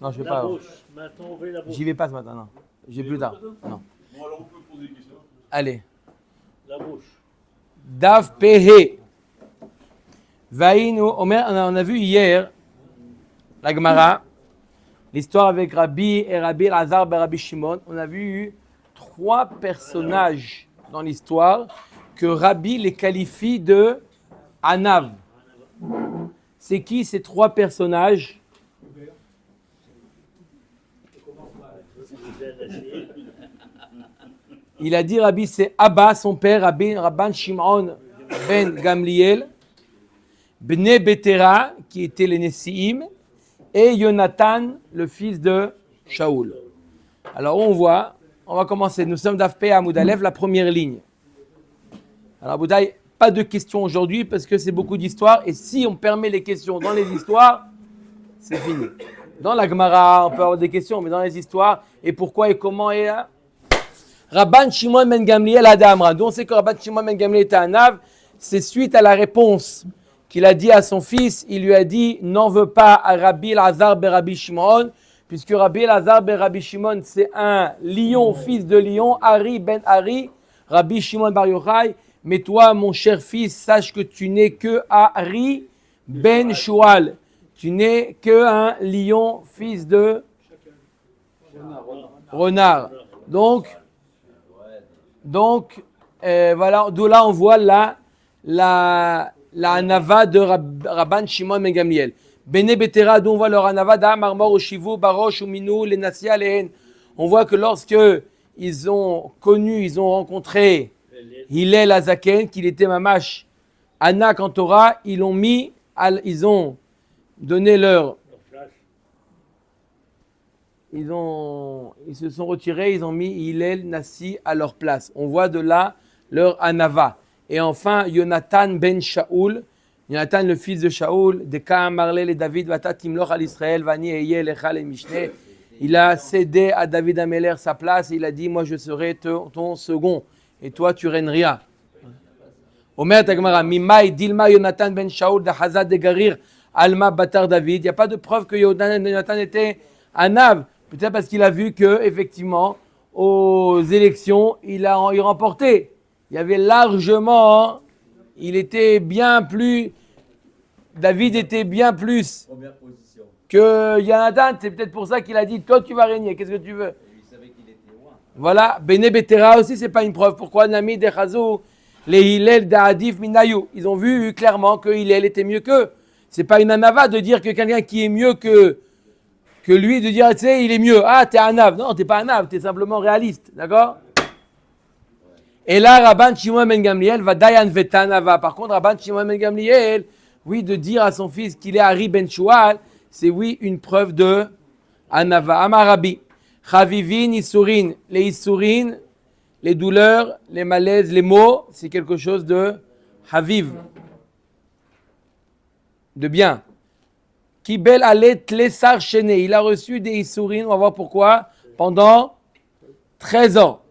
Non, je vais La pas. bouche. Maintenant, on veut la bouche. J'y vais pas ce matin, non. J'ai plus tard. Non. Bon, alors on peut poser des questions. Allez. La bouche. Dav Pehe. Vaïnu, Omer, on a vu hier la Gemara, l'histoire avec Rabbi et Rabbi Elazar ben Rabbi Shimon. On a vu 3 personnages dans l'histoire que Rabbi les qualifie de Anav. C'est qui ces 3 personnages? Il a dit Rabbi, c'est Abba, son père, Rabban Shimon ben Gamliel, Bnei Betera, qui était les Nessiim, et Yonatan, le fils de Shaoul. Alors on voit, on va commencer. Nous sommes d'Afpé à Moudalev, la première ligne. Alors Boudaï, pas de questions aujourd'hui parce que c'est beaucoup d'histoires. Et si on permet les questions dans les histoires, c'est fini. Dans la Gemara, on peut avoir des questions, mais dans les histoires, et pourquoi et comment et là. Rabban Shimon ben Gamliel Adamra. D'où on sait que Rabban Shimon ben Gamliel était un ave, c'est suite à la réponse qu'il a dit à son fils. Il lui a dit, n'en veux pas à Rabbi Elazar ben Rabbi Shimon, puisque Rabbi Elazar ben Rabbi Shimon, c'est un lion, fils de lion, Ari ben Ari, Rabbi Shimon bar Yochai. Mais toi, mon cher fils, sache que tu n'es que Ari ben Shual. Tu n'es que un lion, fils de renard. Donc, voilà, d'où là on voit la anava de Rabban Shimon ben Gamliel. Bene Betera, d'où on voit leur anava d'Amar Mor Shivu Barosh Uminu les Nasia Lehen. On voit que lorsque ils ont rencontré Hillel Azaken, qu'il était mamash Anak en Torah, ils ont donné leur. Ils se sont retirés, ils ont mis Hillel Nassi à leur place. On voit de là leur anava. Et enfin, Yonatan ben Shaoul, Yonatan le fils de Shaoul, de Kaam Marlel et David, Vatatimloch al Israël, Vani Eye Lechal et Mishneh. Il a cédé à David Ameler sa place et il a dit, moi je serai ton second et toi tu régneras. Omer Tagmara, Mimai Dilma Yonatan ben Shaoul, de Hazad de Garir, Alma Batar David. Il n'y a pas de preuve que Yonatan était un ave. Peut-être parce qu'il a vu que, effectivement, aux élections, il remportait. Il y avait largement, David était bien plus que Yonatan. C'est peut-être pour ça qu'il a dit, toi tu vas régner, qu'est-ce que tu veux? Il savait qu'il était roi. Voilà, Bene Betera aussi, c'est pas une preuve. Pourquoi Nami de Chazou, les Hillel d'Adif Minayou, ils ont vu clairement que Hillel était mieux qu'eux. C'est pas une anava de dire que quelqu'un qui est mieux que lui, de dire, tu sais, il est mieux. Ah, t'es un ave. Non, t'es pas un ave, t'es simplement réaliste. D'accord? Et là, Rabban Shimon ben Gamliel va dayan vetanava. Par contre, Rabban Shimon ben Gamliel, oui, de dire à son fils qu'il est Ari ben Shual, c'est oui, une preuve de anava. Amarabi. Chavivin, Isurin. Les Isurin, les douleurs, les malaises, les maux, c'est quelque chose de Haviv. De bien. Kibel alet tlesar chené. Il a reçu des Isurin, on va voir pourquoi, pendant 13 ans.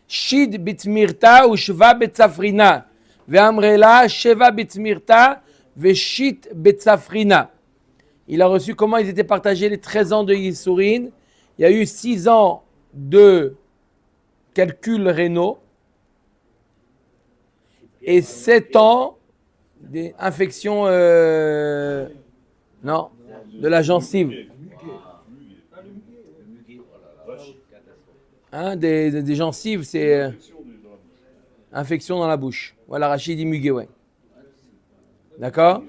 Shid bitmirta ou shva betzafrina. Ve'amrela sheva bitmirta ve'shit betzafrina. Il a reçu comment ils étaient partagés les 13 ans de Isurin. Il y a eu 6 ans de calculs rénaux et 7 ans d'infection de la gencive. Des gencives, c'est infection dans la bouche. Voilà, Rachid dit muguet, ouais. D'accord?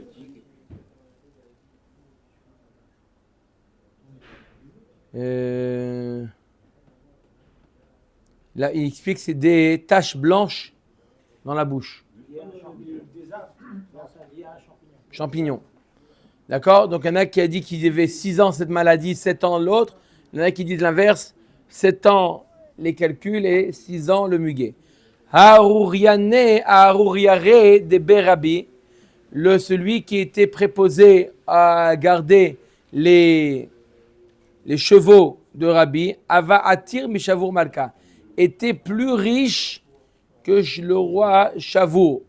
Là, il explique que c'est des taches blanches dans la bouche. Champignons. D'accord? Donc, il y en a qui a dit qu'il y avait 6 ans cette maladie, 7 ans l'autre. Il y en a qui disent l'inverse. 7 ans les calculs et 6 ans le muguet. Harouriane, Harouriare de Berabi, celui qui était préposé à garder les chevaux de Rabbi, Ava Atir Mishavour Malka, était plus riche que le roi Shavour.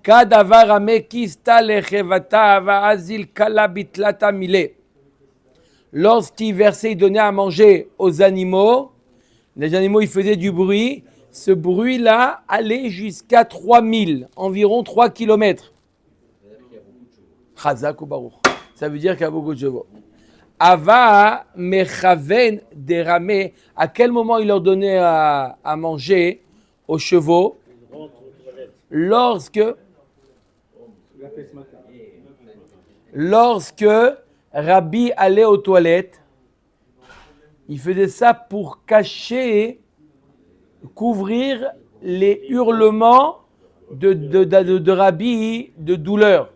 Kadavar amekista lechevata va'azil kala bitlata mile. Lorsqu'il versait, il donnait à manger aux animaux, les animaux ils faisaient du bruit. Ce bruit-là allait jusqu'à 3000, environ 3 kilomètres. Chazak ou Baruch. Ça veut dire qu'il y a beaucoup de chevaux. Ava mechaven derame. À quel moment il leur donnait à manger aux chevaux? Il rentre aux toilettes. Lorsque Rabbi allait aux toilettes, il faisait ça pour cacher, couvrir les hurlements de Rabbi de douleur.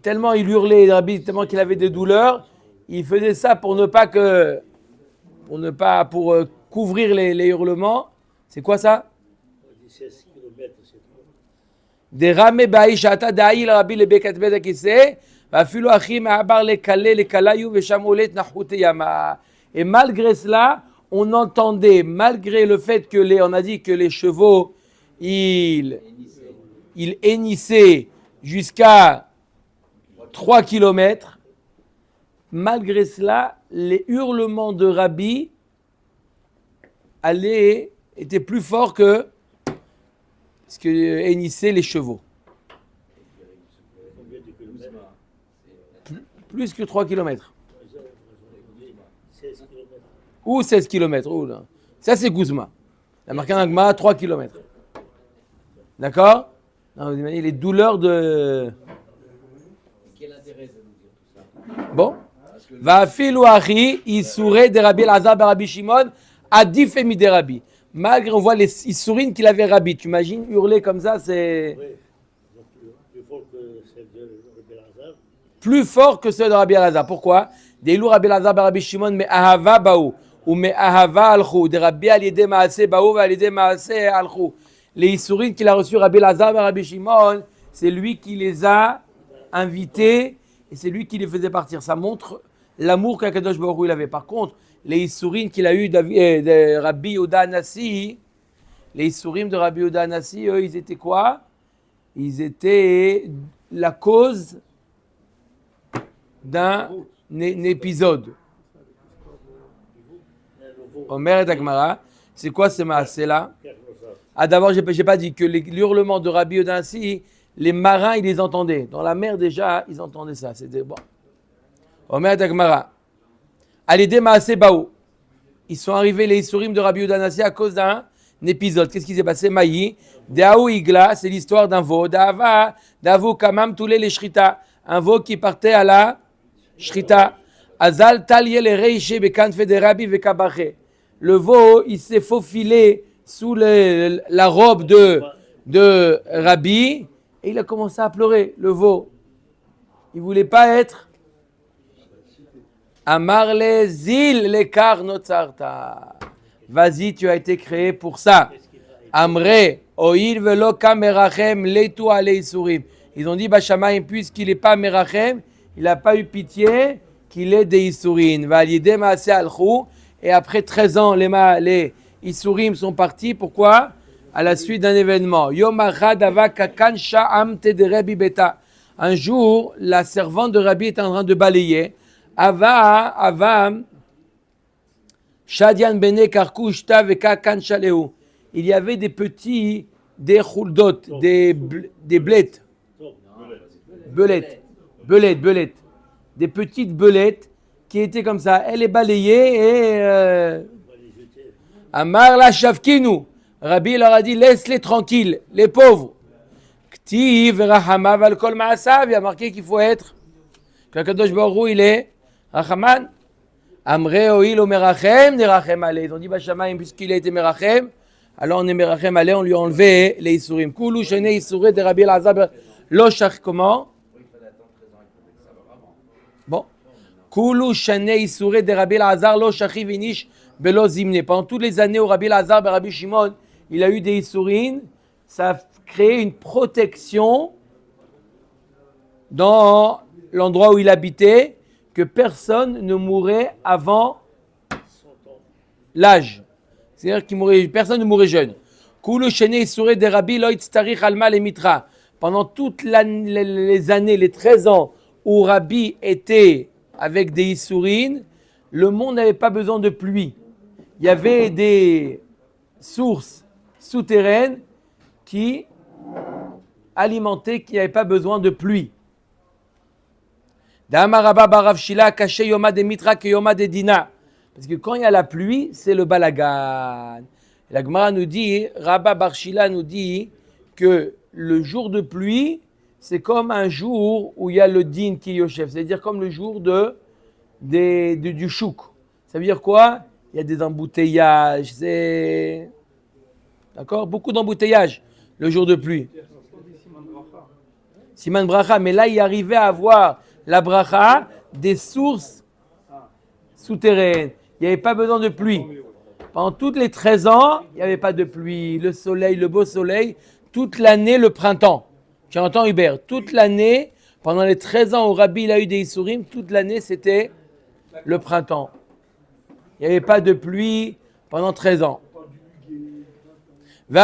Tellement il hurlait, Rabbi, tellement qu'il avait des douleurs, il faisait ça pour couvrir les hurlements. C'est quoi ça? On dit 16 km, c'est tout. Derame baishata da'il Rabbi le bekat bet akise, vafilu achim abar le kale le kalayu veshamolet nachute yama. Et malgré cela, on entendait, malgré le fait que on a dit que les chevaux, ils hennissaient jusqu'à 3 kilomètres, malgré cela, les hurlements de Rabbi étaient plus forts que ce que hennissaient les chevaux. Combien de kilomètres? Plus que 3 kilomètres. 16 km. Ou 16 kilomètres. Ça, c'est Guzma. La marque en Agma, 3 kilomètres. D'accord? Non, vous imaginez les douleurs de... Quel intérêt de nous dire tout ça? Bon. Va filu achi, issouré de Rabbi Elazar ben Rabbi Shimon, adif emi de Rabbi. Malgré, on voit les issourines qu'il avait Rabbi. Tu imagines hurler comme ça, c'est Oui. Donc, plus fort que celle de Rabbi Elazar. plus fort que ceux de Rabbi Elazar. Pourquoi? Des loups Rabbi Elazar ben Rabbi Shimon, mais ahava baou, ou mais ahava alchou. De Rabbi alidé maasé baou, alidé maasé alchou. Les issourines qu'il a reçus Rabbi Elazar ben Rabbi Shimon, c'est lui qui les a invités et c'est lui qui les faisait partir. Ça montre l'amour qu'Akadosh Baruch Hu il avait. Par contre, les issourines qu'il a eu de Rabbi Yehuda Anassi, les issourines de Rabbi Yehuda Anassi, eux, ils étaient quoi? Ils étaient la cause d'un épisode. Omer et Agmara, c'est quoi ce maasé-là? Ah, d'abord, j'ai pas dit que les hurlements de Rabbi Yehuda Anassi, les marins, ils les entendaient. Dans la mer, déjà, ils entendaient ça. C'était bon. Omer et Agmara. Alidé Maasé Baou. Ils sont arrivés, les Issourim de Rabbi Yehuda Anassi, à cause d'un épisode. Qu'est-ce qui s'est passé? Maï. Deaou Igla, c'est l'histoire d'un veau. Dava, Davou Kamam, tous les Shrita. Un veau qui partait à la Shrita. Azal Taliel et Reiché, Bekanfe de Rabbi Vekabaché. Le veau, il s'est faufilé sous la robe de Rabbi et il a commencé à pleurer, le veau. Il ne voulait pas être Amar le zil lekar notzarta. Vas-y, tu as été créé pour ça. Amre, oil velo kamerachem leitu ale isurim. Ils ont dit, Bashamaim, puisqu'il n'est pas merachem, il n'a pas eu pitié qu'il ait des isurim. Validé maase alchou. Et après 13 ans, les isurim sont partis. Pourquoi? À la suite d'un événement. Yom achad ava kakan sha'am te de Rabbi beta. Un jour, la servante de Rabbi est en train de balayer. Ava, Shadian bene karkushta veka kan shaleu. Il y avait des petits, des chuldot, des blettes. Belettes. Des petites belettes qui étaient comme ça. Elle est balayée et Amar la shavkinu. Rabbi leur a dit, laisse-les tranquilles, les pauvres. Ktiv rahama val kol ma'asav. Il y a marqué qu'il faut être, qu'Akadosh Baruch Hu, il est Rachaman. Amre oil o merachem, nerachem ale. Ils ont dit, Bashamaim, puisqu'il a été merachem, alors on est merachem ale, on lui a enlevé les isurim. Kulu shene isuré de Rabbi Elazar lo shach, comment? Bon. Kulu shene isuré de Rabbi Elazar lo shachi vinish belo zimne. Pendant toutes les années où Rabbi Elazar, Rabbi Shimon, il a eu des isurim, ça a créé une protection dans l'endroit où il habitait, que personne ne mourait avant l'âge. C'est-à-dire que personne ne mourait jeune. Kulu shene isurei de Rabbi lo itztarich alma lemitra. Pendant toutes les années, les 13 ans où Rabbi était avec des Issourines, le monde n'avait pas besoin de pluie. Il y avait des sources souterraines qui alimentaient, qui n'avaient pas besoin de pluie. Parce que quand il y a la pluie, c'est le balagan. La Gemara nous dit, Rabba Bar Shila nous dit que le jour de pluie, c'est comme un jour où il y a le din qui est Yosef, c'est-à-dire comme le jour du chouk. Ça veut dire quoi? Il y a des embouteillages, c'est... D'accord? Beaucoup d'embouteillages le jour de pluie. Siman bracha, mais là il arrivait à avoir la bracha des sources souterraines. Il n'y avait pas besoin de pluie. Pendant toutes les 13 ans, il n'y avait pas de pluie. Le soleil, le beau soleil, toute l'année, le printemps. Tu entends Hubert? Toute l'année, pendant les 13 ans où Rabbi il a eu des Issourim, toute l'année c'était le printemps. Il n'y avait pas de pluie pendant 13 ans. Si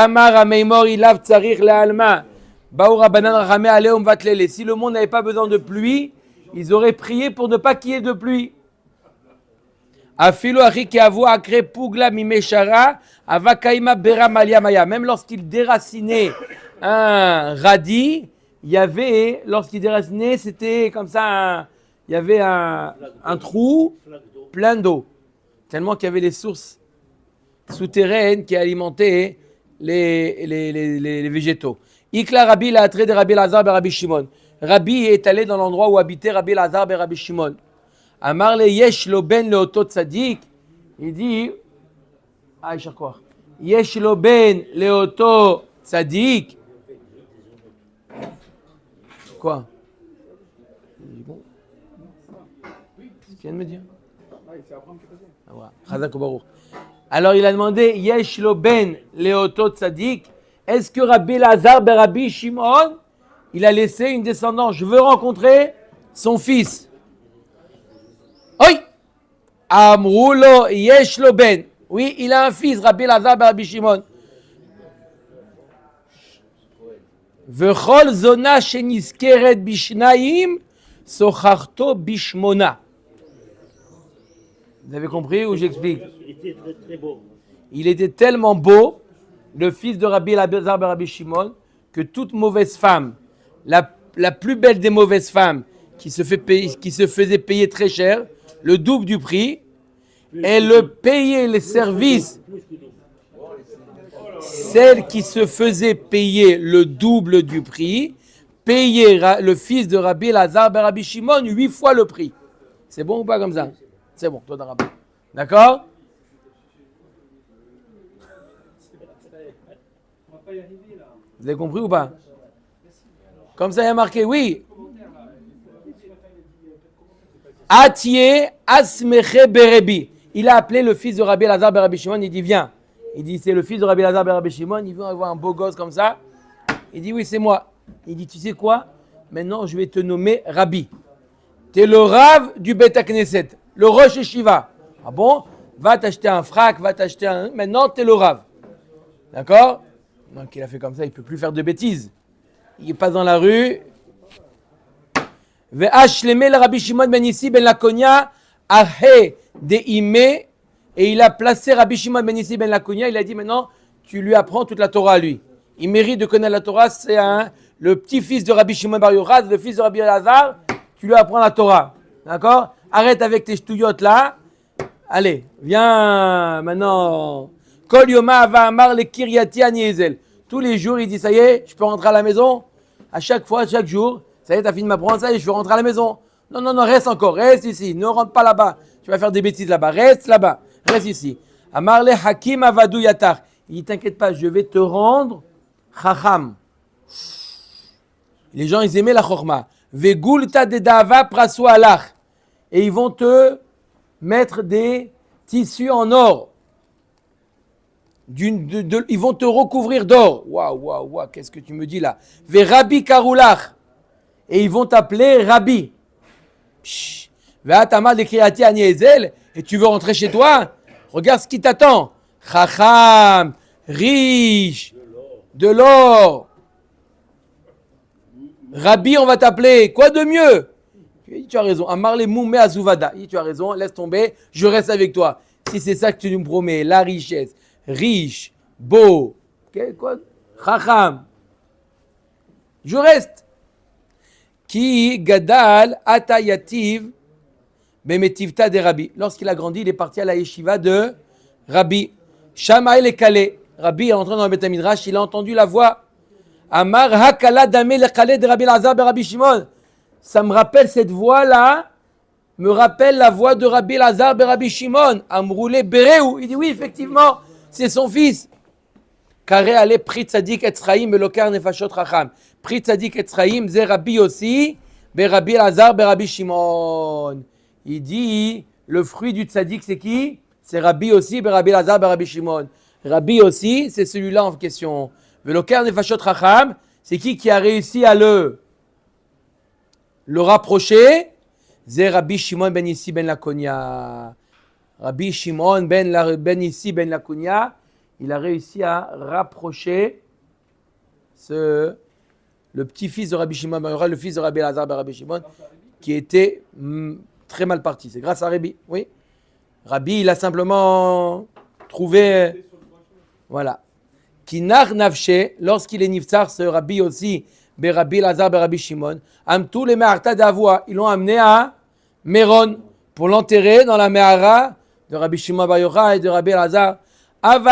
le monde n'avait pas besoin de pluie, ils auraient prié pour ne pas qu'il y ait de pluie. Même lorsqu'il déracinait un radis, il y avait, lorsqu'il déracinait, c'était comme ça, il y avait un trou plein d'eau. Tellement qu'il y avait les sources souterraines qui alimentaient les végétaux. Ikla Rabbi l'a attrait de Rabbi Lazar et Rabbi Shimon. Rabbi est allé dans l'endroit où habitaient Rabbi Lazar et Rabbi Shimon. Amar le yesh lo ben leoto tzadik. Il dit, yesh lo ben leoto tzadik. Quoi? Tu viens de me dire? Alors il a demandé, yesh lo ben leoto tzadik. Est-ce que Rabbi Lazar ben Rabbi Shimon, il a laissé une descendance? Je veux rencontrer son fils. Oui. Amroulo yesh lo ben. Oui, il a un fils, Rabbi Lazar ben Rabbi Shimon. Vechol zona sheniskeret bishnaim socharto bishmona. Vous avez compris ou j'explique? Il était très, très beau. Il était tellement beau, le fils de Rabbi Lazar ben Rabbi Shimon, que toute mauvaise femme, la plus belle des mauvaises femmes, qui se faisait payer très cher, le double du prix, elle payait les services. Celle qui se faisait payer le double du prix, payait le fils de Rabbi Lazar ben Rabbi Shimon 8 fois le prix. C'est bon ou pas comme ça? C'est bon, toi t'as rappelé. D'accord? Vous avez compris ou pas? Comme ça, il y a marqué, oui. Atiye asmeche berebi. Il a appelé le fils de Rabbi Lazar ben Rabbi Shimon, il dit, viens. Il dit, c'est le fils de Rabbi Lazar ben Rabbi Shimon, il veut avoir un beau gosse comme ça. Il dit, oui, c'est moi. Il dit, tu sais quoi? Maintenant, je vais te nommer Rabbi. Tu es le Rav du Beth Knesset, le Rosh Yeshiva. Ah bon? Va t'acheter un frac, va t'acheter un... Maintenant, tu es le Rav. D'accord? Donc, il a fait comme ça, il ne peut plus faire de bêtises. Il passe dans la rue. Ve'ashleme le Rabbi Shimon ben Yissi ben Lakonia ahe deime. Et il a placé Rabbi Shimon ben Yissi ben Lakonia. Il a dit maintenant, tu lui apprends toute la Torah à lui. Il mérite de connaître la Torah. C'est le petit-fils de Rabbi Shimon bar Yochai, le fils de Rabbi Lazar. Tu lui apprends la Torah. D'accord? Arrête avec tes ch'touillottes là. Allez, viens maintenant. Kol Yoma va amar le Kiryati Aniezel. Tous les jours, il dit, ça y est, je peux rentrer à la maison. À chaque fois, chaque jour, ça y est, t'as fini de m'apprendre, ça y est, je veux rentrer à la maison. Non, non, non, reste encore, reste ici. Ne rentre pas là-bas. Tu vas faire des bêtises là-bas. Reste là-bas. Reste ici. Amar le Hakim Avadou Yatar. Il dit, t'inquiète pas, je vais te rendre Chacham. Les gens, ils aimaient la Chorma. Vegulta de Dava Prasu Alach. Et ils vont te mettre des tissus en or. Ils vont te recouvrir d'or. Waouh, waouh, waouh, qu'est-ce que tu me dis là? Ve Rabbi Karoulach. Et ils vont t'appeler Rabbi. Ve Atama de Kriyati Aniezel. Et tu veux rentrer chez toi? Regarde ce qui t'attend. Chacham, riche, de l'or. Rabbi, on va t'appeler. Quoi de mieux? Tu as raison. Amar le moumé azuvada. Tu as raison, laisse tomber, je reste avec toi. Si c'est ça que tu nous promets, la richesse, riche, beau, okay, quoi? Chacham. Je reste. Ki gadal atayativ bemetivta de Rabbi. Lorsqu'il a grandi, il est parti à la yeshiva de Rabbi. Shamaï le kalé. Rabbi est entré dans le Beth Midrash, il a entendu la voix. Amar hakala dame le kalé de Rabbi Lazar be Rabbi Shimon. Ça me rappelle cette voix-là, me rappelle la voix de Rabbi Lazar be Rabbi Shimon. Amroulé Bereu. Il dit oui, effectivement, c'est son fils. Carré allé Pri Tzadik Etzraïm Elokar Nefashot Racham. Pri Tzadik Etzraïm, c'est Rabbi aussi, be Rabbi Lazar be Rabbi Shimon. Il dit, le fruit du Tzadik, c'est qui? C'est Rabbi aussi, be Rabbi Lazar be Rabbi Shimon. Rabbi aussi, c'est celui-là en question. Elokar Nefashot Racham, c'est qui a réussi à le rapprocher? C'est Rabbi Shimon ben Yissi ben Lakonia. Rabbi Shimon ben Yissi ben Lakonia. Il a réussi à rapprocher le petit-fils de Rabbi Shimon, le fils de Rabbi Lazar, Rabbi Shimon, qui était très mal parti. C'est grâce à Rabbi, oui. Rabbi, il a simplement trouvé, voilà. Kinar nafshe, lorsqu'il est niftar, ce Rabbi aussi, Rabbi Lazar, Rabbi Shimon, tous les me'arta d'Avoua, ils l'ont amené à Méron pour l'enterrer dans la me'ara de Rabbi Shimon bar Yochai et de Rabbi Lazar. Il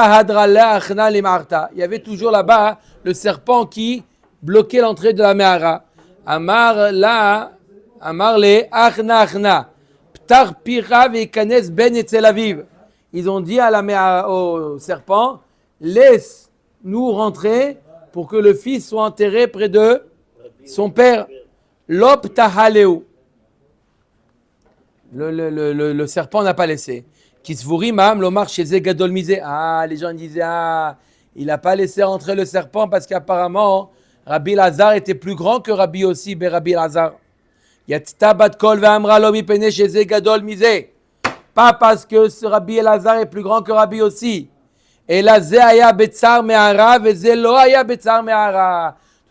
y avait toujours là-bas le serpent qui bloquait l'entrée de la Mehara. Amar le achna achna. Ptar pira veikanes ben etzel aviv. Ils ont dit à la Mehara, au serpent, laisse-nous rentrer pour que le fils soit enterré près de son père. Lop tahaleu. Le serpent n'a pas laissé. Les gens disaient, il n'a pas laissé entrer le serpent parce qu'apparemment, Rabbi Lazar était plus grand que Rabbi aussi, Rabbi Lazar. Pas parce que ce Rabbi Lazar est plus grand que Rabbi aussi. Tout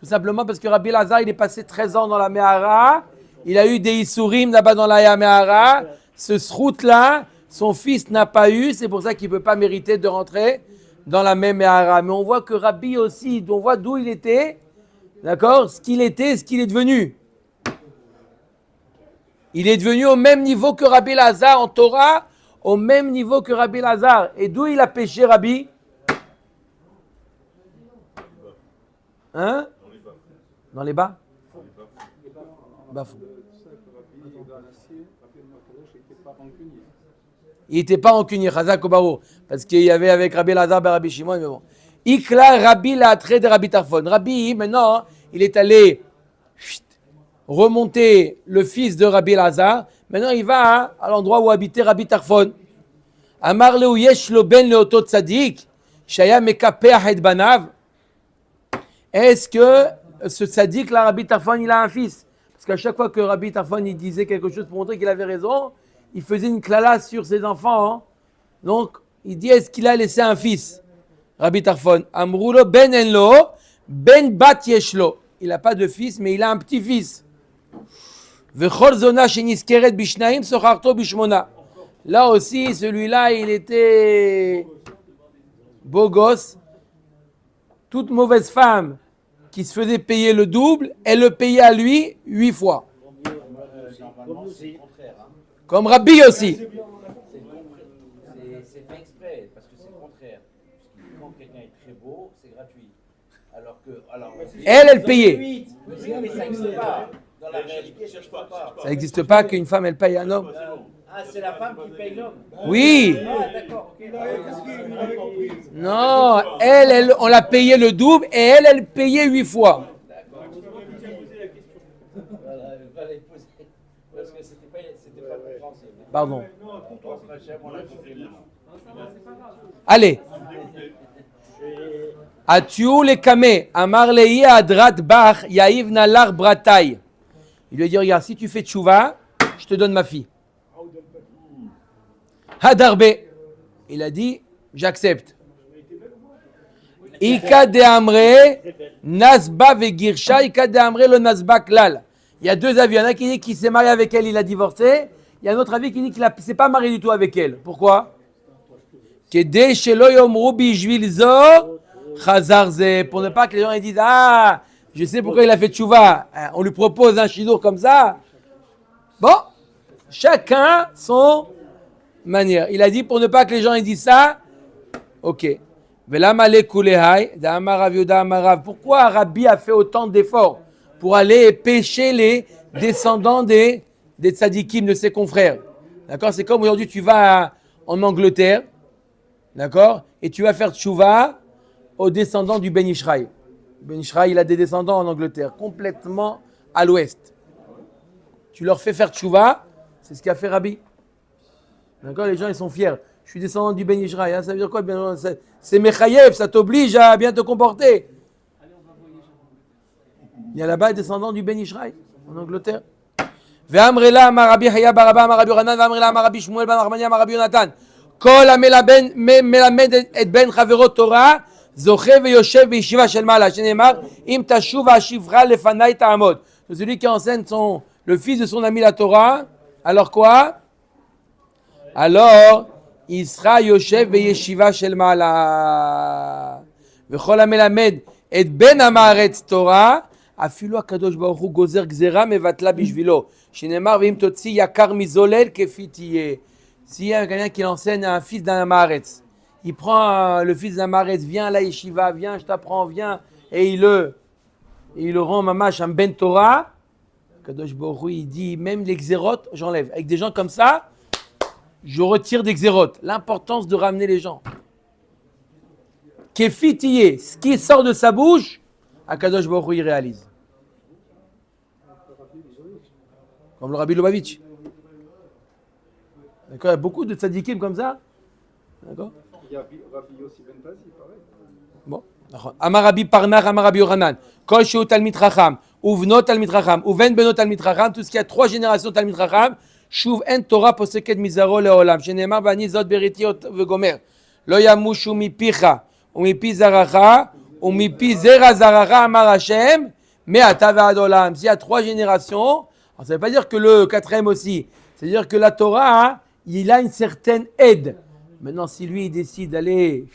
simplement parce que Rabbi Lazar, il est passé 13 ans dans la Mehara. Il a eu des Issourim là-bas dans la Mehara. Ce srout-là, son fils n'a pas eu, c'est pour ça qu'il ne peut pas mériter de rentrer dans la même Mehara. Mais on voit que Rabbi aussi, on voit d'où il était, d'accord? Ce qu'il était, ce qu'il est devenu. Il est devenu au même niveau que Rabbi Lazar en Torah, au même niveau que Rabbi Lazar. Et d'où il a péché Rabbi? Hein? Dans les bas? Bafou. Il n'était pas rancunier, Chazak Obaro, parce qu'il y avait avec Rabbi Lazar et Rabbi Shimon, mais bon. Ikla Rabbi la trait de Rabbi Tarfon. Rabbi, maintenant, il est allé remonter le fils de Rabbi Lazar. Maintenant, il va à l'endroit où habitait Rabbi Tarfon. Amar le yesh lo ben le oto tzadik, shaya mekapeach et banav. Est-ce que ce tzadik, là, Rabbi Tarfon, il a un fils? Parce qu'à chaque fois que Rabbi Tarfon, il disait quelque chose pour montrer qu'il avait raison, il faisait une klala sur ses enfants. Hein. Donc, il dit, est-ce qu'il a laissé un fils? Rabbi Tarfon. Amroulo ben enlo, ben bat yeshlo. Il n'a pas de fils, mais il a un petit-fils. Vechol zona sheniskeret bishnaim socharto bishmona. Là aussi, celui-là, il était beau gosse. Toute mauvaise femme qui se faisait payer le double, elle le payait à lui 8 fois. Comme Rabbi aussi. C'est pas exprès, parce que c'est le contraire. Quand quelqu'un est très beau, c'est gratuit. Alors que. Elle payait. Oui, mais ça n'existe pas. Dans la réalité, ça n'existe pas. Ça n'existe pas qu'une femme, elle paye un homme. Ah, c'est la femme qui paye l'homme. Oui. Ah, d'accord. Non, elle, on l'a payé le double et elle payait 8 fois. Voilà, il fallait poser. Parce que c'était pas compréhensible. Pardon. Allez. Atiou le kamé, amar lehi adrat bach, yaïv nalar brataï. Il lui a dit, regarde, si tu fais tchouva, je te donne ma fille. Hadarbe. Il a dit, j'accepte. Ika de Amre, Nasba vegirsha, Ika de Amre le Nasba klal. Il y a deux avis. Il y en a qui dit qu'il s'est marié avec elle, il a divorcé. Il y a un autre avis qui dit qu'il ne s'est pas marié du tout avec elle. Pourquoi? Pour ne pas que les gens ils disent ah, je sais pourquoi il a fait tchouva. On lui propose un shidour comme ça. Bon, chacun son manière. Il a dit pour ne pas que les gens ils disent ça. Ok. Pourquoi Rabbi a fait autant d'efforts pour aller pêcher les descendants des tzadikim, de ses confrères? D'accord? C'est comme aujourd'hui tu vas en Angleterre, d'accord? Et tu vas faire tchouva aux descendants du Ben Ishraï. Ben Ishraï, il a des descendants en Angleterre, complètement à l'ouest. Tu leur fais faire tchouva, c'est ce qu'a fait Rabbi. D'accord? Les gens, ils sont fiers. Je suis descendant du Ben Ishraï. Hein? Ça veut dire quoi? C'est Mechayev, ça t'oblige à bien te comporter. Il y a là-bas des descendants du Ben Ishraï, en Angleterre. Ve'amrela Marabi Haya Baraba Marabi Ranan, Ve'amrela Marabi Shmuel Ben Armania Marabi Yonatan. Kol המלמד את בן חברו תורה זוכה ויושב בישיבה של מעלה, שנאמר אם תשוב ואשיבך לפני תעמוד. Celui qui enseigne le fils de son ami la Torah, alors quoi? Alors il sera יושב בישיבה של מעלה. וכל המלמד את בן המארץ תורה אפילו הקדוש ברוך הוא גוזר גזרה מבטלה בשבילו, שנאמר ואם תוציא יקר מזולל כפי תהיה. S'il y a quelqu'un qui enseigne à un fils d'un Amaretz, il prend le fils d'un Amaretz, viens à la yeshiva, viens, je t'apprends, viens, et il le rend mamash un ben Torah. Kadosh Baruch Hu, il dit, même les xérotes, j'enlève. Avec des gens comme ça, je retire des xérotes. L'importance de ramener les gens. Kefitiye, ce qui sort de sa bouche, à Kadosh Baruch Hu, il réalise. Comme le Rabbi Lubavitch. D'accord, il y a beaucoup de tzadikim comme ça. D'accord. Il y a Rabbi Yossi Ben Pazi, pareil. Bon. Amar Rabbi Parnach, Amar Rabbi Yochanan. Kol sheu Talmid Chacham, uvno Talmid Chacham, uven beno Talmid Chacham, tout ce qui a 3 générations Talmid Chacham, shuv en Torah poseket mizaro leolam, shenemar vani zot beriti vegomer, lo yamushu mipicha, umipi zaracha, umipi zera zaracha, Amar Hashem, me'ata ve'ad olam. S'il y a 3 générations, ça ne veut pas dire que le 4e aussi, c'est-à-dire que la Torah, il a une certaine aide. Maintenant, si lui il décide d'aller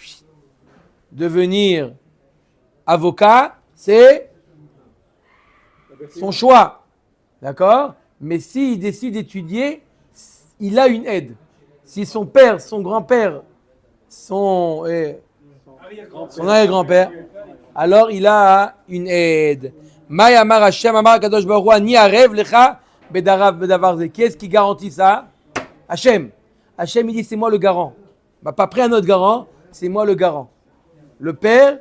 devenir avocat, c'est son choix. D'accord? Mais s'il décide d'étudier, il a une aide. Si son père, son grand-père, son arrière-grand-père, alors il a une aide. Maï amar Hashem amar kadosh baruch hu ani arev lecha bedarav bedavar ze. Qui est-ce qui garantit ça? Hachem. Hachem, il dit, c'est moi le garant. Il m'a pas pris un autre garant, c'est moi le garant. Le père.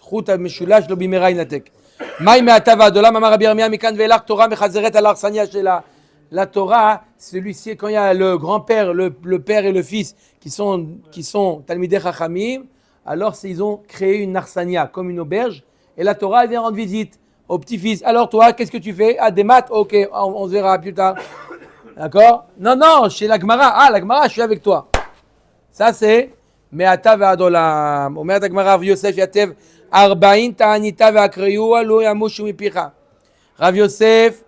חוט המשולש לא במהרה ינתק. מהי מעתה ועד עולם, אמר רבי ירמיה מכאן ואילך תורה מחזרת על האכסניה שלה. La Torah, celui-ci, quand il y a le grand-père, le père et le fils qui sont Talmidei Chachamim, alors ils ont créé une arsania, comme une auberge, et la Torah elle vient rendre visite au petit-fils. Alors toi, qu'est-ce que tu fais? Ah, des maths? Ok, on se verra plus tard. D'accord? Non, chez la Gemara. Ah, la Gemara, je suis avec toi. Ça c'est Me'ata ve'ad olam. Omeret la Gemara, Rav Yosef Yatev, Arba'in ta'anita ve'akreyu lo yamushu mipicha. Rav Yosef,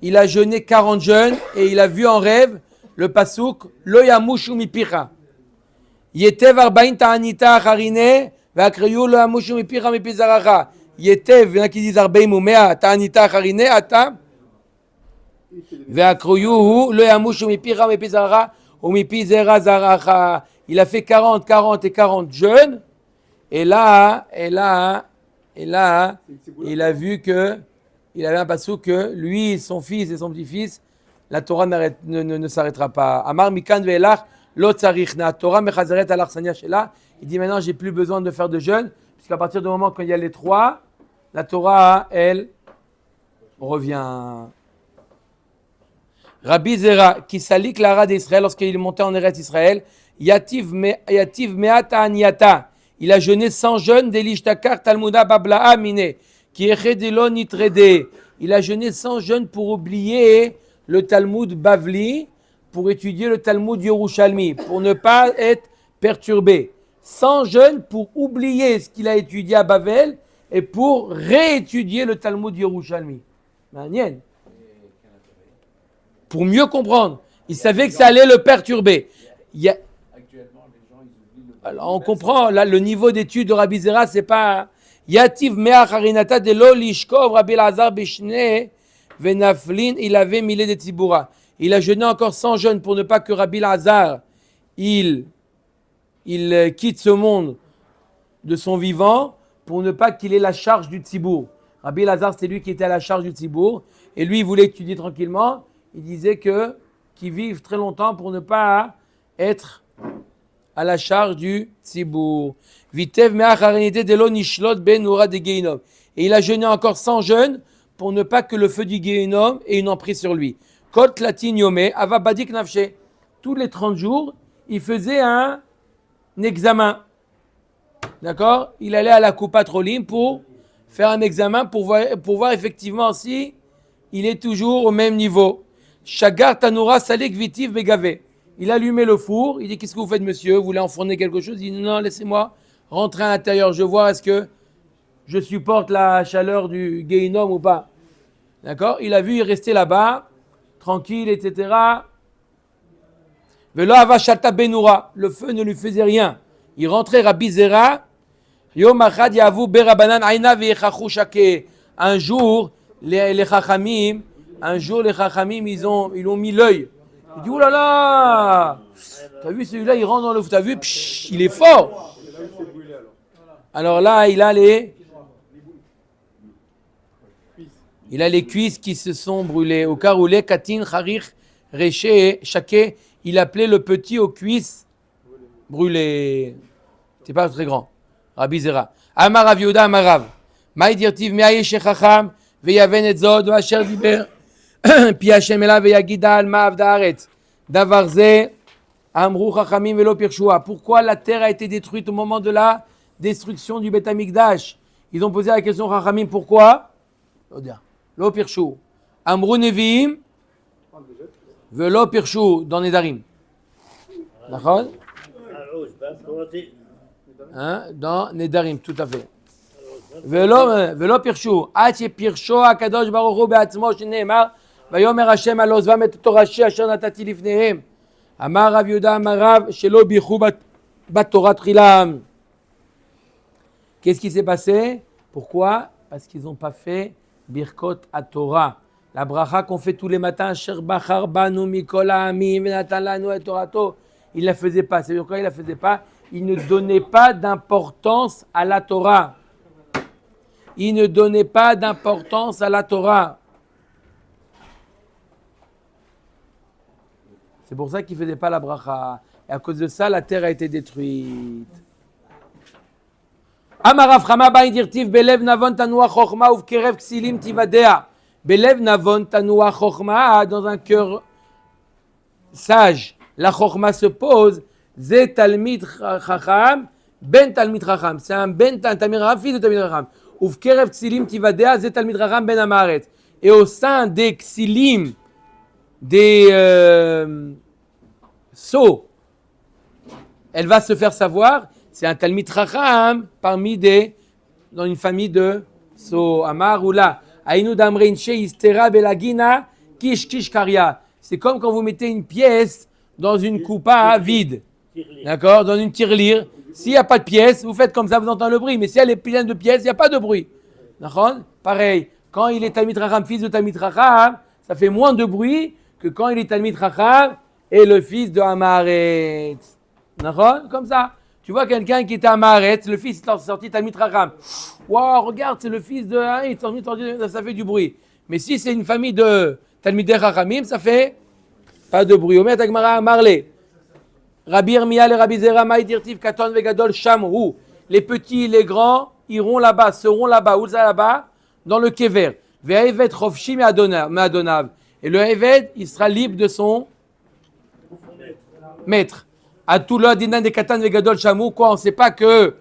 il a jeûné 40 jeûnes et il a vu en rêve le pasouk Lo yamushu mipicha. Yetev arba'in ta'anita acharine ve'akreyu lo yamushu mipicha mipizaracha. Yetev, il y en a qui disent arba'in ou mea ta'anita acharine ata ve'akreyu lo yamushu mipicha mipizaracha ou mipizera zaracha. Il a fait 40 et 40 jeûnes et là, il a vu que il avait un pasouk que lui, son fils et son petit-fils, la Torah ne s'arrêtera pas. Amar mikan ve'elach lo tzarichna. Torah mechazeret al arsania shela. Il dit maintenant, j'ai plus besoin de faire de jeûne, puisqu'à partir du moment quand il y a les 3, la Torah, elle, revient. Rabbi Zera, qui salik l'ara d'Israël, lorsqu'il est monté en Eretz Israël, yativ me'ata aniyata. Il a jeûné 100 jeûnes d'Elishtakar Talmuda Babla'a Mine. Qui echedelo nitrede. Il a jeûné 100 jeûnes pour oublier le Talmud Bavli, pour étudier le Talmud Yerushalmi, pour ne pas être perturbé. 100 jeûnes pour oublier ce qu'il a étudié à Bavel et pour réétudier le Talmud Yerushalmi. Manienne. Pour mieux comprendre. Il savait que ça allait le perturber. Actuellement, les gens, ils oublient Alors on comprend, là, le niveau d'étude de Rabbi Zera, c'est pas... Yativ mea harinata de lo lishkov Rabbi Lazar bishne venaflin, il avait milé de tziboura. Il a jeûné encore 100 jeûnes pour ne pas que Rabbi Lazar, il quitte ce monde de son vivant, pour ne pas qu'il ait la charge du tzibour. Rabbi Lazar, c'était lui qui était à la charge du tzibour, et lui, il voulait étudier tranquillement. Il disait qu'il vive très longtemps pour ne pas être à la charge du tzibour. Vitev me'acharinité de lo nishlot ben ura de Gehinom. Et il a jeûné encore 100 jeûnes pour ne pas que le feu du Gehinom ait une emprise sur lui. Kot latin yomé ava badik nafshe. Tous les 30 jours, il faisait un examen. D'accord? Il allait à la Coupat Rolim pour faire un examen pour voir effectivement si il est toujours au même niveau. Shagar tanura salek vitiv begave. Il allumait le four, il dit qu'est-ce que vous faites monsieur? Vous voulez enfourner quelque chose? Il dit non, laissez-moi rentrer à l'intérieur, je vois est-ce que je supporte la chaleur du Gehinom ou pas. D'accord? Il a vu, il restait là-bas, tranquille, etc. Velo avashata benura, le feu ne lui faisait rien. Il rentrait Rabbi Zera, Yom achad yavu berabanan aina veyechachu shake. Un jour, les chachamim, ils ont mis l'œil. Il dit, oh là là, t'as vu celui-là, il rentre dans le feu, t'as vu, il est fort. Alors là, il a les cuisses qui se sont brûlées. Au caroulé, katin, harich, reché, chaké, il appelait le petit aux cuisses brûlées. C'est pas très grand. Rabbi Zera. Amar Rav Yehuda, Amar Rav. Maï dirtiv me'aye shechacham, ve'yaven et zod, ve'asher diber. Pi Hashem ela ve'yagida al ma'av da'aretz. Davar ze, amru chachamim ve'lo pirshua. Pourquoi la terre a été détruite au moment de la destruction du Beth Amikdash? Ils ont posé la question chachamim, pourquoi? Lo pirshu. Amru neviim ve'lo pirshu dans Nedarim. D'accord? Dans Nedarim, tout à fait. Ve'lo pirshu. Ache pirshu akadosh baruch hu be'atzmo shene'emar ויאמר השם על עוזבם את תורתי אשר נתתי לפניהם. אמר רב יהודה אמר רב שלא בירכו בתורה תחילה. Qu'est-ce qui s'est passé? Pourquoi? Parce qu'ils n'ont pas fait Birkot à Torah. La bracha qu'on fait tous les matins, Asher bachar banu mikol ha'amim venatan lanu et torato. Il ne la faisait pas. C'est pourquoi il ne la faisait pas? Il ne donnait pas d'importance à la Torah. Il ne donnait pas d'importance à la Torah. C'est pour ça qu'il ne faisait pas la bracha. Et à cause de ça, la terre a été détruite. Amarav Chama Bain dirtiv belev navon tanua chochma uvkerev ksilim tivadea. Belev navon tanua chochma, dans un cœur sage, la chochma se pose. Ze talmid chacham, ben talmid chacham. C'est un ben talmid chacham, fils de talmid chacham. Uvkerev ksilim tivadea, ze talmid chacham ben amaret. Et au sein des ksilim, des sceaux, elle va se faire savoir, c'est un Talmid Chacham dans une famille de sceaux. Amar ou là, Aïnou damrein she istera belagina kish kish karia. C'est comme quand vous mettez une pièce dans une coupa vide, d'accord, dans une tirelire. S'il n'y a pas de pièce, vous faites comme ça, vous entendez le bruit. Mais si elle est pleine de pièces, il n'y a pas de bruit. D'accord? Pareil, quand il est Talmid Chacham, fils de Talmid Chacham, ça fait moins de bruit que quand il est Talmid Chacham et le fils de Amaret. D'accord? Comme ça. Tu vois quelqu'un qui était Amaret, le fils est sorti Talmid Chacham. Waouh, regarde, c'est le fils de... ça fait du bruit. Mais si c'est une famille de Talmidei Chachamim, ça fait pas de bruit. Omer Tagmara Marle. Rabbi Yirmiyah et Rabbi Zera Maï dirtiv Katon vegadol Shamru. Les petits et les grands iront là-bas, seront là-bas. Où ça là-bas? Dans le Kever. Ve'evet Chofshi me'adonav. Et le Eved, il sera libre de son maître. À tout le dinan de Katan vegadol Shamru. Quoi? On ne sait pas que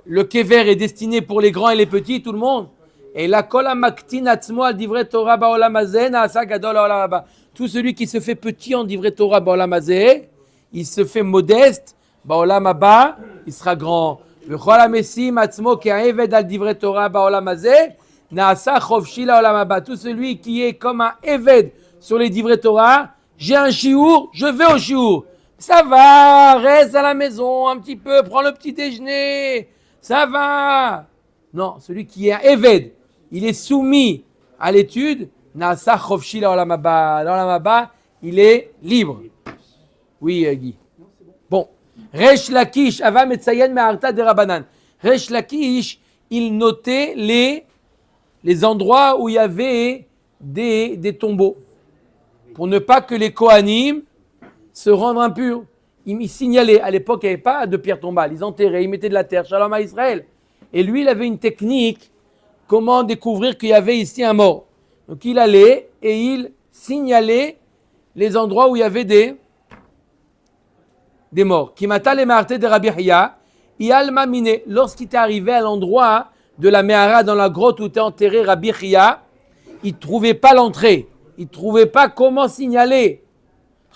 le Kever est destiné pour les grands et les petits, tout le monde. Et la kol hamaktin atzmo al divrei Torah ba'olam hazeh na'asa gadol ha'olam haba. Tout celui qui se fait petit en divrei Torah ba'olam hazeh, il se fait modeste, ba'olam haba, il sera grand. V'chol hamesim atzmo ke'eved al divrei Torah ba'olam hazeh na'asa chofshi la'olam haba. Tout celui qui est comme un eved sur les divrei Torah, j'ai un chiour, je vais au chiour. Ça va, reste à la maison un petit peu, prends le petit déjeuner, ça va. Non, celui qui est un eved, il est soumis à l'étude, na'asa chofshi la'olam haba. L'olam haba, il est libre. Oui, Guy. Bon. Resh Lakish, Ava Metzayen Me'arta de Rabbanan. Resh Lakish, il notait les endroits où il y avait des tombeaux. Pour ne pas que les Kohanim se rendent impurs. Il signalait, à l'époque, il n'y avait pas de pierre tombale. Ils enterraient, ils mettaient de la terre. Shalom à Israël. Et lui, il avait une technique, comment découvrir qu'il y avait ici un mort. Donc il allait et il signalait les endroits où il y avait des morts. Kimata le Ma'arte de Rabbi Hiya, Iyal Mamine, lorsqu'il était arrivé à l'endroit de la Me'ara, dans la grotte où était enterré Rabbi Hiya, il ne trouvait pas l'entrée. Il ne trouvait pas comment signaler.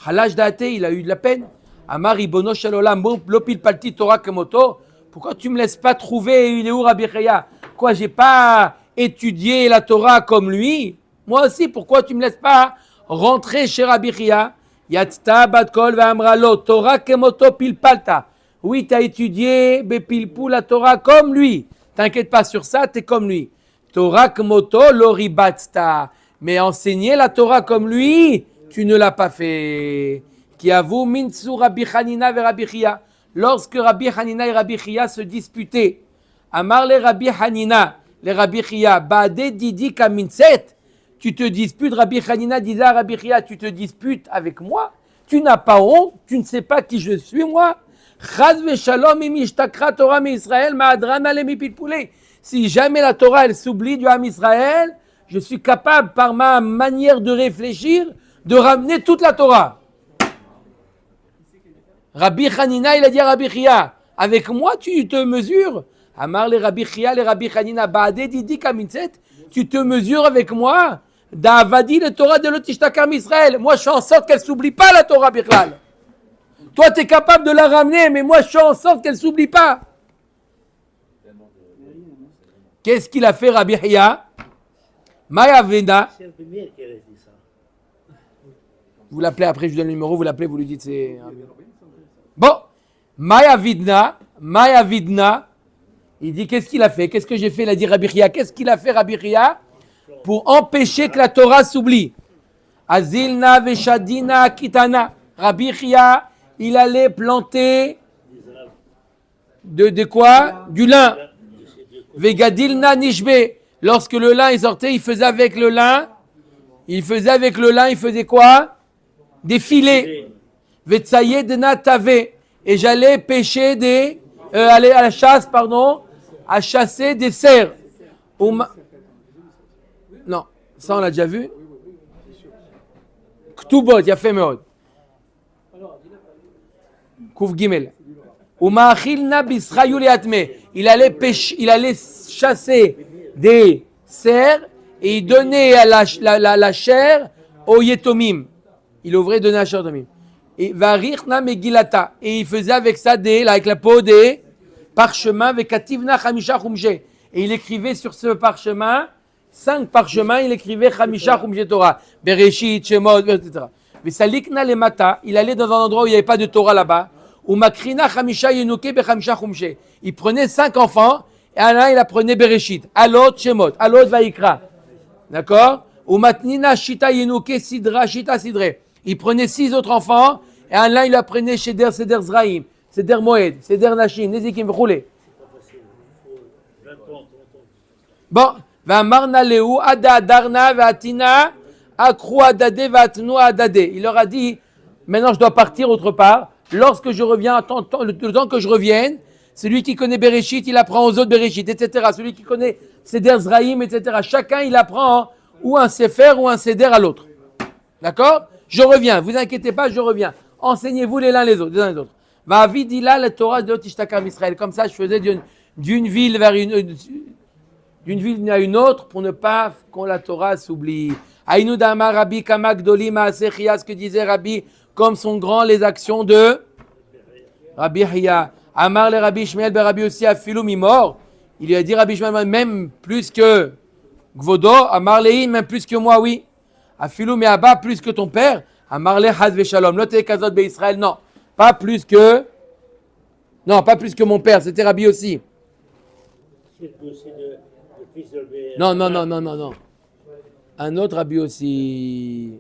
Halash Date, il a eu de la peine. Amar Ribono Shel Olam, Lopil Palti Torah Kemoto. Pourquoi tu ne me laisses pas trouver, il est où Rabbi Hiya? Quoi, j'ai pas étudié la Torah comme lui? Moi aussi, pourquoi tu ne me laisses pas rentrer chez Rabbi Hiya? Yatzta bat kol ve'amralo Torah kemoto pilpalta. Oui, tu as étudié bepilpou la Torah comme lui. T'inquiète pas sur ça, tu es comme lui. Torah kemoto loribatsta. Mais enseigner la Torah comme lui, tu ne l'as pas fait. Ki avu minsu Rabbi Hanina ve Rabbi Hiya. Lorsque Rabbi Hanina et Rabbi Hiya se disputaient, Amar le Rabbi Hanina, le Rabbi Hiya, Ba'ade didi kaminset. Tu te disputes, Rabbi Hanina disait à Rabbi Hiya, tu te disputes avec moi? Tu n'as pas honte? Tu ne sais pas qui je suis, moi? Chaz v'shalom imishtakra Torah mi-Israël ma'adran ale mi-pilpulei. Si jamais la Torah, elle s'oublie du Ham Israël, je suis capable, par ma manière de réfléchir, de ramener toute la Torah. Rabbi Hanina, il a dit à Rabbi Hiya, avec moi, tu te mesures? Amar le Rabbi Hiya, le Rabbi Hanina, Ba'ade didi kaminset. Tu te mesures avec moi? D'Avadi le Torah de l'Otishtakam Israël. Moi, je fais en sorte qu'elle ne s'oublie pas, la Torah Bichlal. Toi, tu es capable de la ramener, mais moi, je fais en sorte qu'elle ne s'oublie pas. Qu'est-ce qu'il a fait, Rabbi Hiya? Maya Vena. C'est le premier qui a dit ça. Vous l'appelez après, je vous donne le numéro, vous l'appelez, vous lui dites c'est. Bon. Maya Vidna. Il dit qu'est-ce qu'il a fait? Qu'est-ce que j'ai fait? Il a dit Rabbi Hiya. Qu'est-ce qu'il a fait, Rabbi Hiya, pour empêcher que la Torah s'oublie? Azilna veshadina kitana. Rabbi Hiya, il allait planter de quoi? Du lin. Vegadilna nishbe. Lorsque le lin est sorti, il faisait avec le lin, il faisait quoi? Des filets. Vetsayedna tave. Et j'allais pêcher aller à la chasse, à chasser des cerfs. Non, ça on l'a déjà vu. Ktubot, yafé meod. Kouf gimel. Uma'achilna bisrayu le'atme. Il allait chasser des cerfs et il donnait la chair aux yetomim. Il ouvrait, donnait la chair aux yetomim. Et varichna megilata. Et il faisait avec ça avec la peau des parchemins vekativna chamisha chumje. Et il écrivait sur ce parchemin 5 parchemins, il écrivait chamisha chumje Torah, Bereshit, Shemot, etc. Vesalikna lemata. Il allait dans un endroit où il n'y avait pas de Torah là-bas. Ou makrina chamisha yenuke bechamisha chumje. Il prenait 5 enfants. Et à l'un, il apprenait Bereshit, à l'autre Shemot, à l'autre Vaikra. D'accord? Ou matnina shita yenuke sidra shita sidre. Il prenait 6 autres enfants, et à l'un, il apprenait Seder Zraim, Seder Moed, Seder Nashim, Nezikim, roulé. Bon, Vamarna Leu, Ada Darna, Vatina, Akru Adade, Vatnu Adade. Il leur a dit, maintenant je dois partir autre part. Lorsque je reviens, le temps que je revienne, celui qui connaît Bereshit, il apprend aux autres Bereshit, etc. Celui qui connaît Seder Zraim, etc. Chacun, il apprend ou un Sefer ou un Seder à l'autre. D'accord? Je reviens, vous inquiétez pas, je reviens. Enseignez-vous les uns les autres. Va vidila la Torah de Tishtakam Israël. Comme ça, je faisais d'une ville vers une d'une ville à une autre pour ne pas qu'on la Torah s'oublie. Aïnou Dama Rabbi Kamak Dolim Asechia, ce que disait Rabbi, comme sont grands les actions de Rabbi Hiya. Amar le Rabbi Shmuel ben Rabbi aussi Afilou mort. Il lui a dit Rabbi Shmuel, même plus que Gvodo, Amar Lehin, même plus que moi, oui. Afilou mi Abba, plus que ton père. Amar le Haz Veshalom. L'autre Kazot be Israël, non. Pas plus que mon père, c'était Rabbi aussi. C'est aussi le fils de Rabbi. Non. Un autre Rabbi aussi.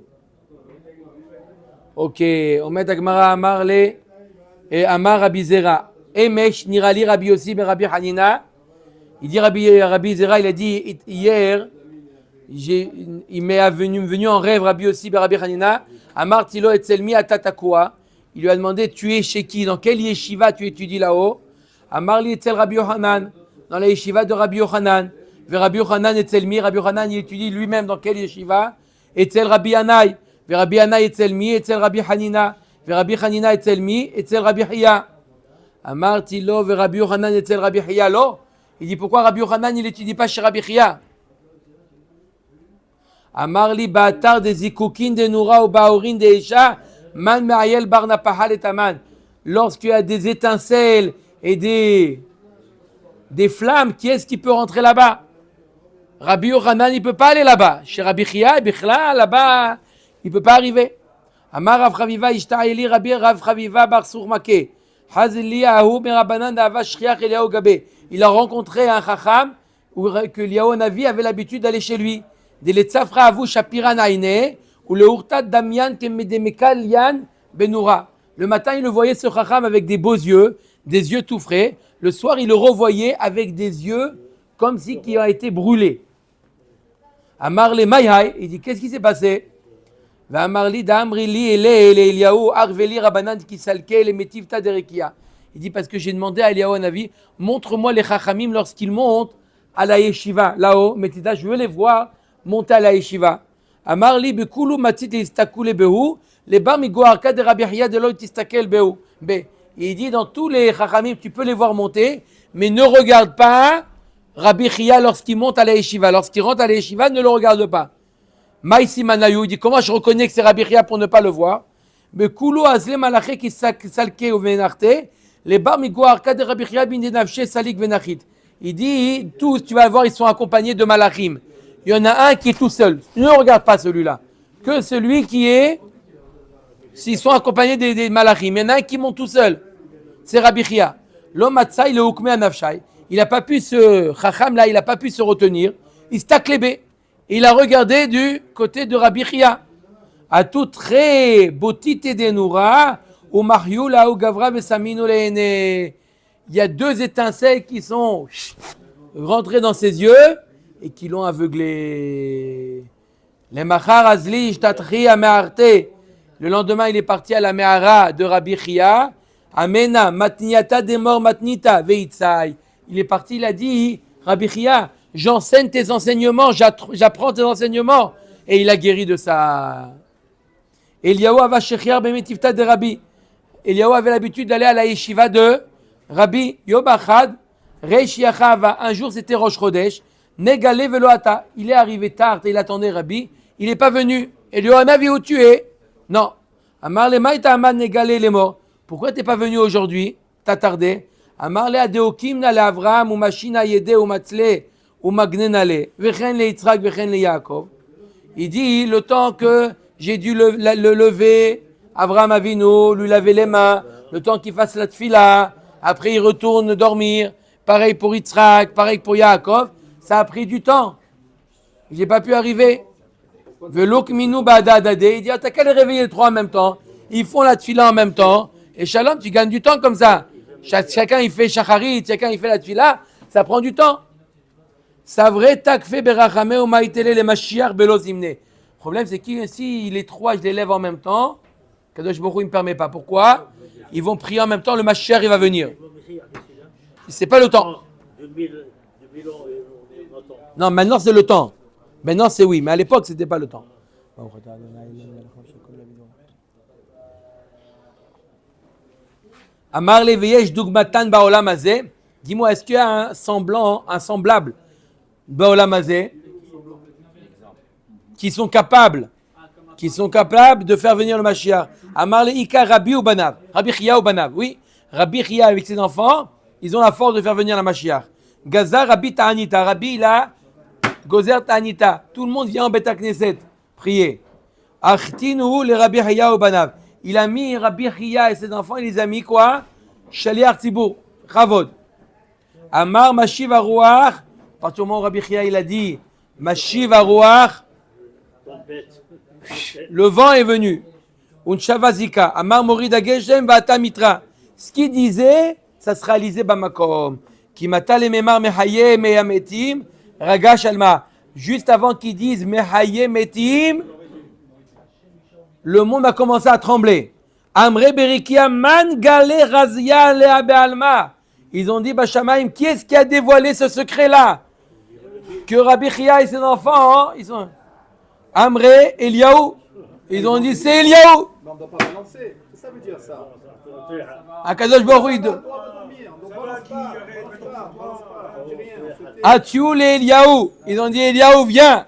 Ok, on met Agmara Amar le et Amar Rabbi Zera. Emesh Nirali Rabbi aussi, ben Rabbi Hanina. Il dit Rabbi Zera, il a dit hier, il m'est venu en rêve Rabbi aussi, ben Rabbi Hanina. Amar Tilo Etzelmi Atatakua. Il lui a demandé, tu es chez qui? Dans quel yeshiva tu étudies là-haut? Amar li Etzel Rabbi Yohanan. Dans la yeshiva de Rabbi Yohanan. Ve Rabbi Yohanan Etzelmi. Rabbi Yohanan, il étudie lui-même dans quel yeshiva? Etzel Rabbi Yanai. Ve Rabbi Yanai Etzelmi. Etzel Rabbi Hanina. Ve Rabbi Hanina Etzelmi. Etzel Rabbi Hiya. Amar Tilo ve Rabbi Yohanan Etzel Rabbi Hiya. Lo. Il dit, pourquoi Rabbi Yohanan, il n'étudie pas chez Rabbi Hiya? Amar li Ba'atar de Zikukin de Noura ou Ba'orin de Isha. Man Me'ayel Barnapahal et Aman. Lorsqu'il y a des étincelles et des flammes, qui est-ce qui peut rentrer là-bas? Rabbi Yochanan, il ne peut pas aller là-bas. Chez Rabbi Chia, Bichla, là-bas, il ne peut pas arriver. Amar Rav Chaviva, Ishta'eli Rabbi Rav Chaviva Bar Surmake. Hazili Ahu Merabanan Dava Shriach Eliyahu Gabe. Il a rencontré un Chacham que Eliyahu Navi avait l'habitude d'aller chez lui. De l'Etzafra Avu Shapiran Aine. Ou le Urtat Damian Kemedemekal Yan Benoura. Le matin, il le voyait ce Chacham avec des beaux yeux, des yeux tout frais. Le soir, il le revoyait avec des yeux comme si qui a été brûlé. Amarle Mayhai, il dit qu'est-ce qui s'est passé? Amarli Damrili Ele Eliyahu Arveli Rabanan Kisalke le Metivta Derekia. Il dit parce que j'ai demandé à Eliyahu Navi, montre-moi les Chachamim lorsqu'ils montent à la yeshiva là-haut. Metida, je veux les voir monter à la yeshiva. Amarli bekulu matit istakule behu le bar migoarka de Rabbi Hiya de lo tistakel behu. Il dit dans tous les chachamim tu peux les voir monter, mais ne regarde pas Rabbi Hiya lorsqu'il monte à la yeshiva. Lorsqu'il rentre à la yeshiva, ne le regarde pas. Maïsi Manayou, il dit comment je reconnais que c'est Rabbi Hiya pour ne pas le voir? Bekulu azle malaché qui salke ou venarte le bar migoarka de Rabbi Hiya bin denavche salik venachit. Il dit tous tu vas voir ils sont accompagnés de malachim. Il y en a un qui est tout seul. Ne regarde pas celui-là. Que celui qui est, s'ils sont accompagnés des malachim. Il y en a un qui monte tout seul. C'est Rabbi Hiya. L'homme Matzai, le Hukme Anafshai. Il n'a pas pu Chacham là, il n'a pas pu se retenir. Il s'est taklébé. Il a regardé du côté de Rabbi Hiya. À tout très botite de Noura, ou Mariou là, ou Gavra Vesamino Lehene. Il y a deux étincelles qui sont rentrées dans ses yeux et qui l'ont aveuglé. Le machar azli ishtatri amearte. Le lendemain, il est parti à la Mehara de Rabbi Hiya. Amena matniata demor matnita veitzai. Il est parti, il a dit Rabbi Hiya, j'enseigne tes enseignements, j'apprends tes enseignements. Et il a guéri de ça. Eliyahu ava shechiar bemetifta de Rabbi. Eliyahu avait l'habitude d'aller à la yeshiva de Rabbi Yobachad Reish Yachava. Un jour, c'était Rosh Chodesh. Negale veloata. Il est arrivé tard et il attendait Rabbi. Il n'est pas venu. Et lui en avait tué. Non. Amar le maïta amad negale les morts. Pourquoi tu n'es pas venu aujourd'hui? T'as tardé. Amar le adeokim na le Avraham ou machina yede ou matzle ou magnenale. Vechen le Yitzhak vechen le Yaakov. Il dit le temps que j'ai dû le lever, Avraham Avinu, lui laver les mains, le temps qu'il fasse la tfila, après il retourne dormir. Pareil pour Yitzhak, pareil pour Yaakov. Ça a pris du temps. Je n'ai pas pu arriver. Velok minou badadade. Il dit, t'as qu'à les réveiller les trois en même temps. Ils font la tfila en même temps. Et shalom, tu gagnes du temps comme ça. Chacun il fait shacharit, chacun il fait la tfila. Ça prend du temps. C'est vrai, takfe berachame ou maïtele le mashiach belo zimne. Le problème, c'est que si les trois, je les lève en même temps, Kadosh Baruch Hu, il ne me permet pas. Pourquoi? Ils vont prier en même temps, le mashiach, il va venir. C'est pas le temps. 2000 ans, Non, maintenant c'est le temps. Maintenant c'est oui, mais à l'époque c'était pas le temps. Amar le veyesh dugmatan baolam hazeh. Dis-moi, est-ce qu'il y a un semblable Baolam Hazeh, qui sont capables de faire venir le Mashiach. Amar le Ika Rabbi ou Banav, Rabbi Chia ou Banav, oui. Rabbi Chia avec ses enfants, ils ont la force de faire venir le Mashiach. Gaza Rabbi Ta'anita, Rabbi il a Gozer Ta'anita. Tout le monde vient en Beta Knesset prier. Achtinu le Rabbi Chia ou Banav. Il a mis Rabbi Chia et ses enfants, il les a mis quoi? Shaliach Tzibur, Chavod. Amar Mashiv Aruach, à partir du moment où Rabbi Chia il a dit Mashiv Aruach, le vent est venu. Unshavazika, Amar Morida Geshem Vata Mitra. Ce qu'il disait, ça se réalisait Bamakom. Ki mata le memar mehaye meyametim, ragash alma. Juste avant qu'ils disent mehaye metim, le monde a commencé à trembler. Amre berikia man gale razia leabe alma. Ils ont dit Bashamaim, qui est-ce qui a dévoilé ce secret-là? Que Rabbi Chia et ses enfants, ils sont Amre, Eliaou. Ils ont dit c'est Eliaou. Mais on ne doit pas balancer. Qu'est-ce que ça veut dire ça? Akadosh Baruch Hu. Atiou les Eliaou. Ils ont dit Eliaou, viens.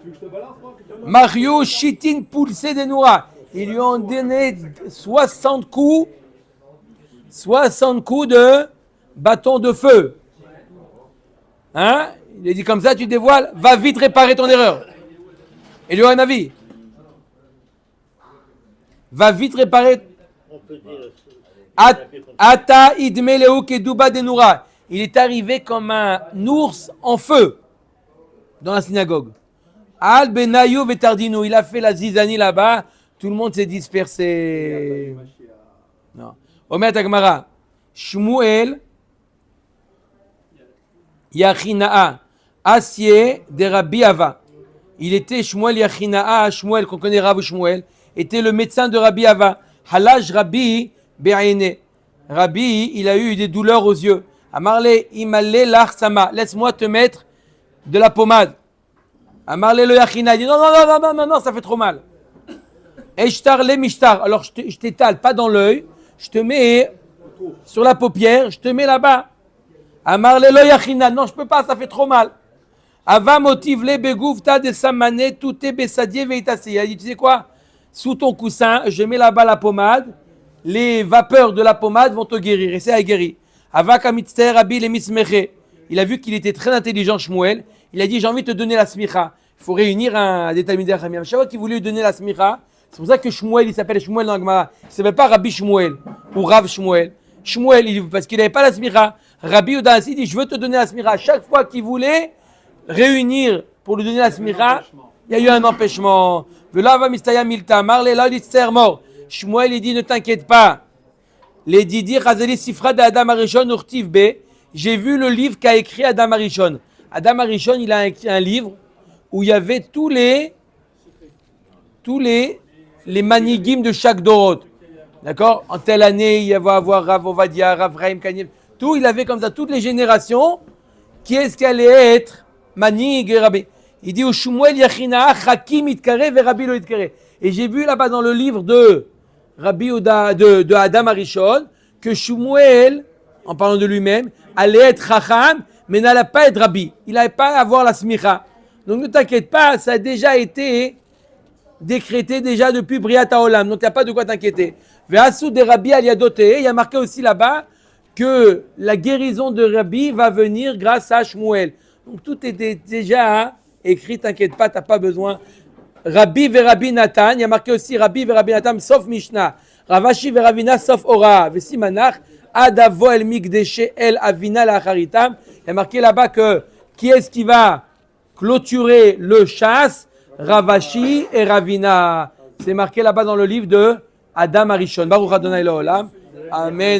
Mariou Chitin Poulsé de Noura. Ils lui ont donné 60 coups de bâton de feu. Hein? Il a dit comme ça, tu dévoiles, va vite réparer ton erreur. Et lui a un avis. Va vite réparer. On peut dire. Ata idmeleu keduba de Noura. Il est arrivé comme un ours en feu dans la synagogue. Al benayou vetardino. Il a fait la zizanie là-bas. Tout le monde s'est dispersé. Non. Omer Tagmara. Shmuel Yachinaa. Asier de Rabbi Ava. Il était Shmuel Yachinaa. Shmuel, qu'on connaît Rav Shmuel, était le médecin de Rabbi Ava. Halaj Rabbi Be'ayne. Rabbi, il a eu des douleurs aux yeux. Amarle Imale Larsama. Laisse-moi te mettre de la pommade. Amarle le Yachina. Il dit non, ça fait trop mal. Eshtar le Mishtar. Alors je t'étale pas dans l'œil. Je te mets sur la paupière. Je te mets là-bas. Amarle le Yachina. Non, je peux pas, ça fait trop mal. Ava motive le begouvta de samane tout est besadier veitasi. Il a dit, tu sais quoi? Sous ton coussin, je mets là-bas la pommade. Les vapeurs de la pommade vont te guérir. Et c'est à guérir. Ava kamitster abi le mismeche. Il a vu qu'il était très intelligent, Shmuel. Il a dit, j'ai envie de te donner la smicha. Il faut réunir un détalmidé Ramia. Chaque fois qu'il voulait lui donner la smicha, c'est pour ça que Shmuel, il s'appelle Shmuel dans la Gemara. Il ne s'appelle pas Rabbi Shmuel ou Rav Shmuel. Shmuel, parce qu'il n'avait pas la smicha. Rabbi Udas, il dit, je veux te donner la smicha. Chaque fois qu'il voulait réunir pour lui donner la smicha, il y a eu un empêchement. Velava mistaya milta, marle la litzer mort. Shmuel, il dit, ne t'inquiète pas. Les Didi Razeli Sifra d'Adam Arishon Urtiv B. J'ai vu le livre qu'a écrit Adam Arishon. Adam Arishon, il a écrit un livre où il y avait tous les manigim de chaque Dorot. D'accord? En telle année, il va y avoir Rav Ovadia, Rav Raim Kanyem. Tout, il avait comme ça toutes les générations. Qui est-ce qui allait être Manig et Rabbi? Il dit au Shmuel Yachina, Hakim Itkare ve Rabbi lo Itkare. Et j'ai vu là-bas dans le livre de Rabbi Uda, de Adam Arishon, que Shmuel, en parlant de lui-même, allait être Chacham, mais n'allait pas être Rabbi. Il n'allait pas avoir la smicha. Donc ne t'inquiète pas, ça a déjà été décrété déjà depuis Briat Haolam. Donc il n'y a pas de quoi t'inquiéter. Ve'asu de Rabbi Aliadote. Il y a marqué aussi là-bas que la guérison de Rabbi va venir grâce à Shmuel. Donc tout était déjà écrit, t'inquiète pas, tu n'as pas besoin. Rabbi ve Rabbi Nathan, il y a marqué aussi Rabbi ve Rabbi Nathan, sauf Mishnah. Ravashi ve Ravina, sauf Ora. Vesimanach, Adavo el Migdeshe el Avina la Charitam. Il y a marqué là-bas que qui est-ce qui va clôturer le chasse? Ravashi et Ravina. C'est marqué là-bas dans le livre de Adam Arishon. Baruch Adonai Leolam. Amen.